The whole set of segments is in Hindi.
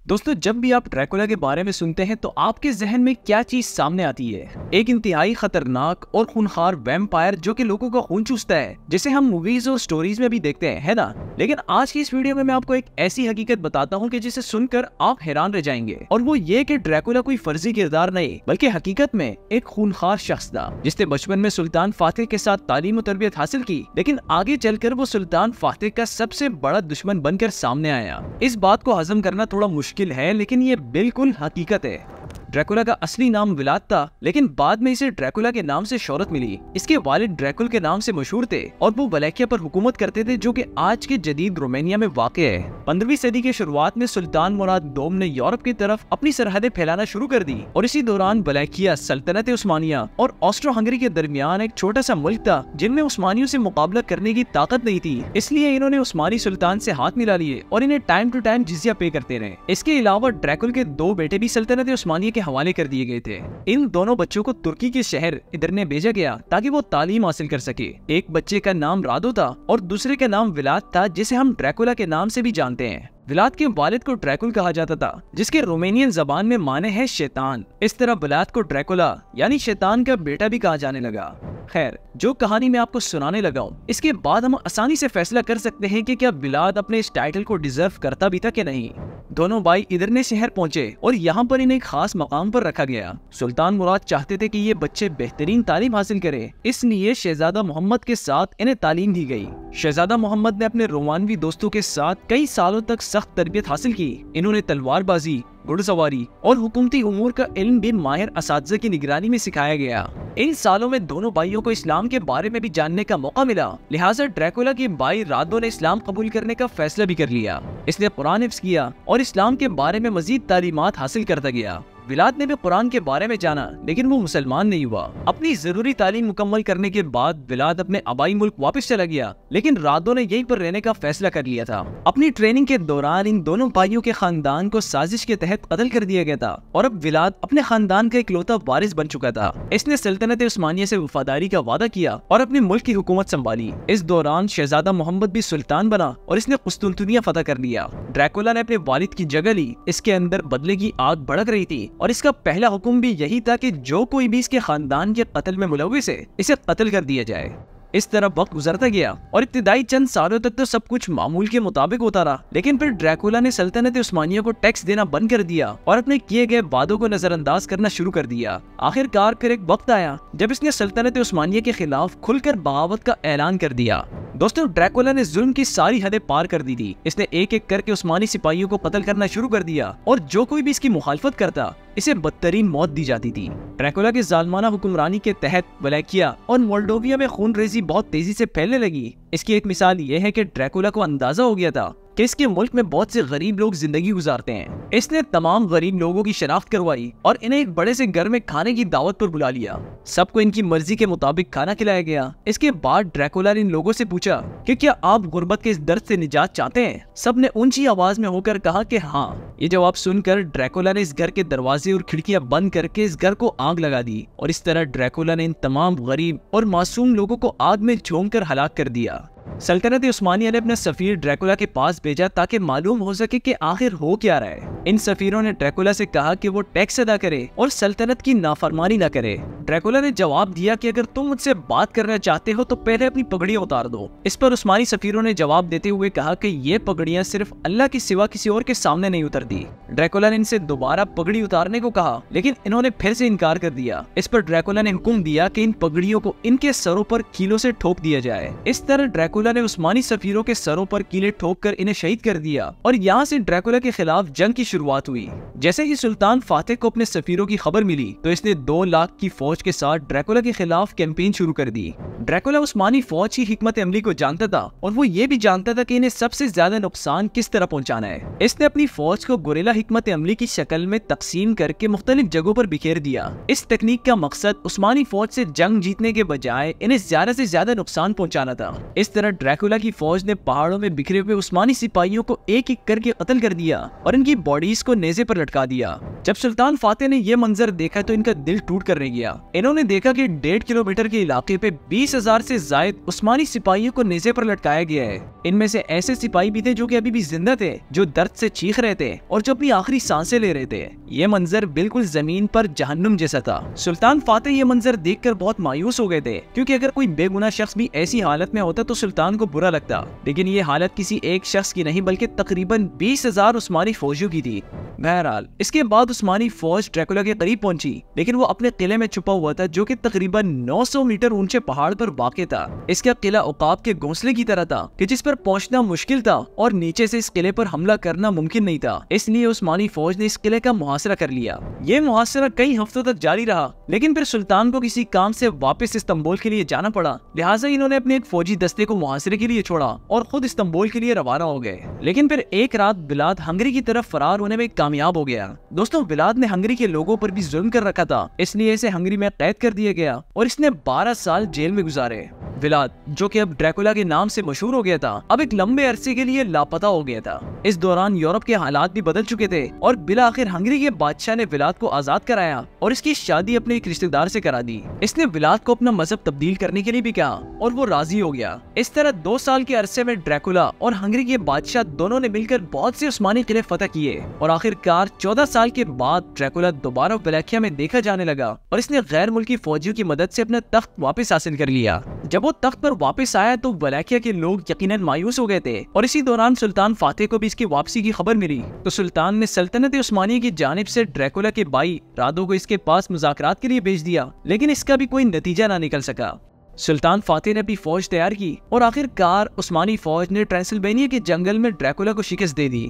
दोस्तों, जब भी आप ड्रैकुला के बारे में सुनते हैं तो आपके जहन में क्या चीज सामने आती है? एक इंतहाई खतरनाक और खूनखार वैम्पायर जो कि लोगों का खून चूसता है, जिसे हम मूवीज और स्टोरीज में भी देखते हैं, है ना? लेकिन आज की इस वीडियो में मैं आपको एक ऐसी हकीकत बताता हूँ कि जिसे सुनकर आप हैरान रह जाएंगे। और वो ये कि ड्रैकुला कोई फर्जी किरदार नहीं बल्कि हकीकत में एक खूनखार शख्स था जिसने बचपन में सुल्तान फातिह के साथ तालीम और तरबियत हासिल की, लेकिन आगे चलकर वो सुल्तान फातिह का सबसे बड़ा दुश्मन बनकर सामने आया। इस बात को हजम करना थोड़ा मुश्किल है, लेकिन ये बिल्कुल हकीकत है। ड्रैकुला का असली नाम विलाद था, लेकिन बाद में इसे ड्रैकुला के नाम से शोहरत मिली। इसके वालिद ड्रैकुल के नाम से मशहूर थे और वो वलैकिया पर हुकूमत करते थे, जो कि आज के जदीद रोमानिया में वाक़ है। 15वीं सदी के शुरुआत में सुल्तान मुराद दोम ने यूरोप की तरफ अपनी सरहदें फैलाना शुरू कर दी और इसी दौरान वलैकिया, सल्तनत उस्मानिया और ऑस्ट्रो हंगरी के दरमियान एक छोटा सा मुल्क था जिनमें उस्मानियों से मुकाबला करने की ताकत नहीं थी। इसलिए इन्होंने उस्मानी सुल्तान से हाथ मिला लिए और इन्हें टाइम टू टाइम जिजिया पे करते रहे। इसके अलावा ड्रैकुल के 2 बेटे भी सल्तनत उस्मानिया के हवाले कर दिए गए थे। इन दोनों बच्चों को तुर्की के शहर इदरने भेजा गया ताकि वो तालीम हासिल कर सके। एक बच्चे का नाम रादो था और दूसरे का नाम विलाद था, जिसे हम ड्रैकुला के नाम से भी जानते हैं। विलाद के वालिद को ड्रैकुल कहा जाता था, जिसके रोमानियन जबान में माने है शैतान। इस तरह विलाद को ड्रैकुला यानी शैतान का बेटा भी कहा जाने लगा। खैर, जो कहानी मैं आपको सुनाने लगा हूँ, इसके बाद हम आसानी से फैसला कर सकते हैं कि क्या विलाद अपने इस टाइटल को डिजर्व करता भी था कि नहीं। दोनों भाई इदरने शहर पहुंचे और यहाँ पर इन्हें एक खास मकाम पर रखा गया। सुल्तान मुराद चाहते थे कि ये बच्चे बेहतरीन तालीम हासिल करें, इसलिए शहजादा मोहम्मद के साथ इन्हें तालीम दी गई। शहजादा मोहम्मद ने अपने रोमानवी दोस्तों के साथ कई सालों तक सख्त तरबियत हासिल की। इन्होंने तलवारबाजी, घुड़सवारी और हुकूमती उमूर का इल्म भी माहिर असातिज़ा की निगरानी में सिखाया गया। इन सालों में दोनों भाइयों को इस्लाम के बारे में भी जानने का मौका मिला, लिहाजा ड्रैकुला के भाई रादो ने इस्लाम कबूल करने का फैसला भी कर लिया। इसने कुरान हिफ्ज़ किया और इस्लाम के बारे में मजीद तालीमात हासिल करता गया। विलाद ने भी कुरान के बारे में जाना, लेकिन वो मुसलमान नहीं हुआ। अपनी जरूरी तालीम मुकम्मल करने के बाद विलाद अपने आबाई मुल्क वापस चला गया, लेकिन रादो ने यहीं पर रहने का फैसला कर लिया था। अपनी ट्रेनिंग के दौरान इन दोनों भाइयों के खानदान को साजिश के तहत कत्ल कर दिया गया था और अब विलाद अपने खानदान का इकलौता वारिस बन चुका था। इसने सल्तनत उस्मानिया से वफादारी का वादा किया और अपने मुल्क की हुकूमत संभाली। इस दौरान शहजादा मोहम्मद भी सुल्तान बना और इसने कुस्तुनतुनिया फतह कर लिया। ड्रैकुला ने अपने वालिद की जगह ली। इसके अंदर बदले की आग भड़क रही थी और इसका पहला हुक्म भी यही था कि जो कोई भी इसके खानदान के कत्ल में मुलव्विस है, इसे कत्ल कर दिया जाए। इस तरह वक्त गुजरता गया और इब्तिदाई चंद सालों तक तो सब कुछ मामूल के मुताबिक होता रहा, लेकिन फिर ड्रैकुला ने सल्तनत उस्मानिया को टैक्स देना बंद कर दिया और अपने किए गए वादों को नजरअंदाज करना शुरू कर दिया। आखिरकार फिर एक वक्त आया जब इसने सल्तनत उस्मानिया के खिलाफ खुलकर बगावत का ऐलान कर दिया। दोस्तों, ड्रैकुला ने जुल्म की सारी हदें पार कर दी थी। इसने एक एक करके उस्मानी सिपाहियों को कत्ल करना शुरू कर दिया और जो कोई भी इसकी मुखालफत करता, इसे बदतरीन मौत दी जाती थी। ड्रैकुला की जालमाना हुक्मरानी के तहत वलैकिया और मोल्डोविया में खूनरेजी बहुत तेजी से फैलने लगी। इसकी एक मिसाल ये है कि ड्रैकुला को अंदाजा हो गया था कि इसके मुल्क में बहुत से गरीब लोग जिंदगी गुजारते हैं। इसने तमाम गरीब लोगों की शनाख्त करवाई और इन्हें एक बड़े से घर में खाने की दावत पर बुला लिया। सबको इनकी मर्जी के मुताबिक खाना खिलाया गया। इसके बाद ड्रैकुला ने इन लोगों से पूछा कि क्या आप गुर्बत के इस दर्द से निजात चाहते हैं? सब ने ऊंची आवाज में होकर कहा कि हाँ। ये जवाब सुनकर ड्रैकुला ने इस घर के दरवाजे और खिड़कियां बंद करके इस घर को आग लगा दी और इस तरह ड्रैकुला ने इन तमाम गरीब और मासूम लोगों को आग में झोंक कर हलाक कर दिया। सल्तनत उस्मानिया ने अपना सफीर ड्रैकुला के पास भेजा ताकि मालूम हो सके कि आखिर हो क्या रहा है। इन सफीरों ने ड्रैकुला से कहा कि वो टैक्स अदा करे और सल्तनत की नाफरमानी न करे। ड्रैकुला ने जवाब दिया कि अगर तुम मुझसे बात करना चाहते हो तो पहले अपनी पगड़ियां उतार दो। इस पर उस्मानी सफीरों ने जवाब देते हुए कहा कि ये पगड़ियां सिर्फ अल्लाह के सिवा किसी और के सामने नहीं उतरती। ड्रैकुला ने इनसे दोबारा पगड़ी उतारने को कहा, लेकिन इन्होंने फिर से इनकार कर दिया। इस पर ड्रैकुला ने हुक्म दिया कि इन पगड़ियों को इनके सरों पर कीलों से ठोक दिया जाए। इस तरह ड्रैकुला ने उस्मानी सफीरों के सरों पर कीले ठोककर इन्हें शहीद कर दिया और यहाँ से ड्रैकुला के खिलाफ जंग की शुरुआत हुई। जैसे ही सुल्तान फातिह को अपने सफीरों की खबर मिली तो इसने 2 लाख की फौज के साथ ड्रैकुला के खिलाफ कैंपेन शुरू कर दी। ड्रैकुला उस्मानी फौज की हिकमत अमली को जानता था और वो ये भी जानता था कि इन्हें सबसे ज्यादा नुकसान किस तरह पहुंचाना है। इसने अपनी फौज को गुरिल्ला हिकमत अमली की शक्ल में तकसीम करके मुख्तलिफ जगहों पर बिखेर दिया। इस तकनीक का मकसद उस्मानी फौज से जंग जीतने के बजाय इन्हें ज्यादा से ज्यादा नुकसान पहुंचाना था। इस तरह ड्रैकुला की फौज ने पहाड़ों में बिखरे हुए उस्मानी सिपाहियों को एक एक करके कत्ल कर दिया और इनकी बॉडीज को नेज़े पर लटका दिया। जब सुल्तान फातेह ने यह मंजर देखा तो इनका दिल टूट कर रह गया। इन्होंने देखा कि 1.5 किलोमीटर के इलाके पे 20,000 से ज्यादा उस्मानी सिपाहियों को नेज़े पर लटकाया गया है। इनमें से ऐसे सिपाही भी थे जो कि अभी भी जिंदा थे, जो दर्द से चीख रहे थे और जो अपनी आखिरी सांसें ले रहे थे। ये मंजर बिल्कुल जमीन पर जहन्नुम जैसा था। सुल्तान फातेह ये मंजर देखकर बहुत मायूस हो गए थे, क्योंकि अगर कोई बेगुनाह शख्स भी ऐसी हालत में होता तो सुल्तान को बुरा लगता। लेकिन ये हालत किसी एक शख्स की नहीं बल्कि तकरीबन 20,000 उस्मानी फौजियों की थी। बहरहाल इसके बाद उस्मानी फौज ड्रैकुला के करीब पहुंची, लेकिन वो अपने किले में छुपा हुआ था जो कि तकरीबन 900 मीटर ऊंचे पहाड़ पर वाक़ था। इसका किला उकाब के घोंसले की तरह था कि जिस पर पहुंचना मुश्किल था और नीचे से इस किले पर हमला करना मुमकिन नहीं था। इसलिए उस्मानी फौज ने इस किले का मुहासरा कर लिया। ये मुहासरा कई हफ्तों तक जारी रहा, लेकिन फिर सुल्तान को किसी काम से वापस इस्तांबुल के लिए जाना पड़ा। लिहाजा इन्होंने अपने एक फौजी दस्ते को मुहासरे के लिए छोड़ा और खुद इस्तांबुल के लिए रवाना हो गए। लेकिन फिर एक रात बिलाद हंगरी की तरफ फरार होने में कामयाब हो गया। दोस्तों, बिलाद ने हंगरी के लोगों पर भी जुल्म कर रखा था, इसलिए इसे हंगरी में कैद कर दिया गया और इसने 12 साल जेल में गुजारे। बिलाद, जो कि अब ड्रैकुला के नाम से मशहूर हो गया था, अब एक लंबे अरसे के लिए लापता हो गया था। इस दौरान यूरोप के हालात भी बदल चुके थे और बिला आखिर हंगरी के बादशाह ने बिलाद को आजाद कराया और इसकी शादी अपने एक रिश्तेदार से करा दी। इसने बिलाद को अपना मजहब तब्दील करने के लिए भी कहा और वो राजी हो गया। इस तरह 2 साल के अरसे में ड्रैकुला और हंगरी के बादशाह दोनों ने मिलकर बहुत से उस्मानी किले फतह किए और आखिरकार 14 साल के बाद ड्रैकुला दोबारा वलैकिया में देखा जाने लगा और इसने गैर मुल्की फौजियों की मदद से अपना तख्त वापस हासिल कर लिया। जब वो तख्त पर वापस आया तो वलैकिया के लोग यकीनन मायूस हो गए थे और इसी दौरान सुल्तान फातेह को भी इसकी वापसी की खबर मिली। तो सुल्तान ने सल्तनत उस्मानिया की जानिब से ड्रैकुला के भाई रादो को इसके पास मुज़ाकरात के लिए भेज दिया, लेकिन इसका भी कोई नतीजा ना निकल सका। सुल्तान फातेह ने अपनी फौज तैयार की और आखिरकार उस्मानी फौज ने ट्रांसिल्वेनिया के जंगल में ड्रैकुला को शिकस्त दे दी।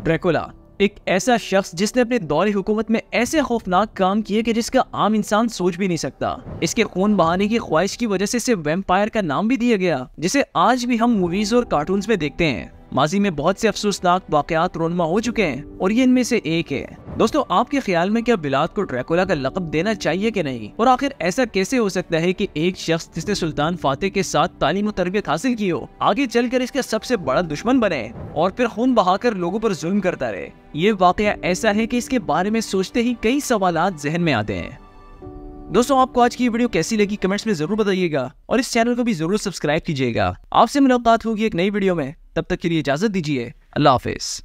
ड्रैकुला एक ऐसा शख्स जिसने अपने दौरे हुकूमत में ऐसे खौफनाक काम किए कि जिसका आम इंसान सोच भी नहीं सकता। इसके खून बहाने की ख्वाहिश की वजह से इसे वैम्पायर का नाम भी दिया गया, जिसे आज भी हम मूवीज और कार्टून्स में देखते हैं। माजी में बहुत से अफसोसनाक वाकयात रोनमा हो चुके हैं और ये इनमें से एक है। दोस्तों, आपके ख्याल में क्या बिलाद को ड्रैकुला का लक़ब देना चाहिए कि नहीं? और आखिर ऐसा कैसे हो सकता है कि एक शख्स जिसने सुल्तान फातेह के साथ तालीम और तरबियत हासिल की हो, आगे चलकर इसका सबसे बड़ा दुश्मन बने और फिर खून बहाकर लोगों पर जुल्म करता रहे? ये वाकया ऐसा है कि इसके बारे में सोचते ही कई सवालात जहन में आते हैं। दोस्तों, आपको आज की वीडियो कैसी लगी कमेंट्स में जरूर बताइएगा और इस चैनल को भी जरूर सब्सक्राइब कीजिएगा। आपसे मुलाकात होगी एक नई वीडियो में, तब तक के लिए इजाजत दीजिए। अल्लाह हाफिज।